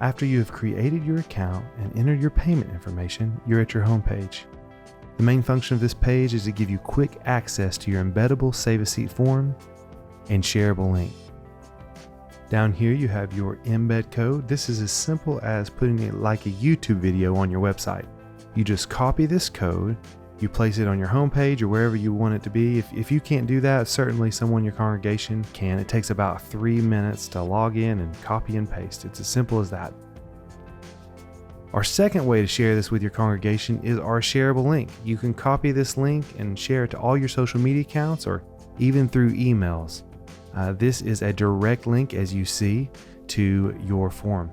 After you have created your account and entered your payment information, you're at your home page. The main function of this page is to give you quick access to your embeddable Save a Seat form and shareable link. Down here you have your embed code. This is as simple as putting it like a YouTube video on your website. You just copy this code, you place it on your homepage or wherever you want it to be. If you can't do that, certainly someone in your congregation can. It takes about 3 minutes to log in and copy and paste. It's as simple as that. Our second way to share this with your congregation is our shareable link. You can copy this link and share it to all your social media accounts or even through emails. This is a direct link, as you see, to your form.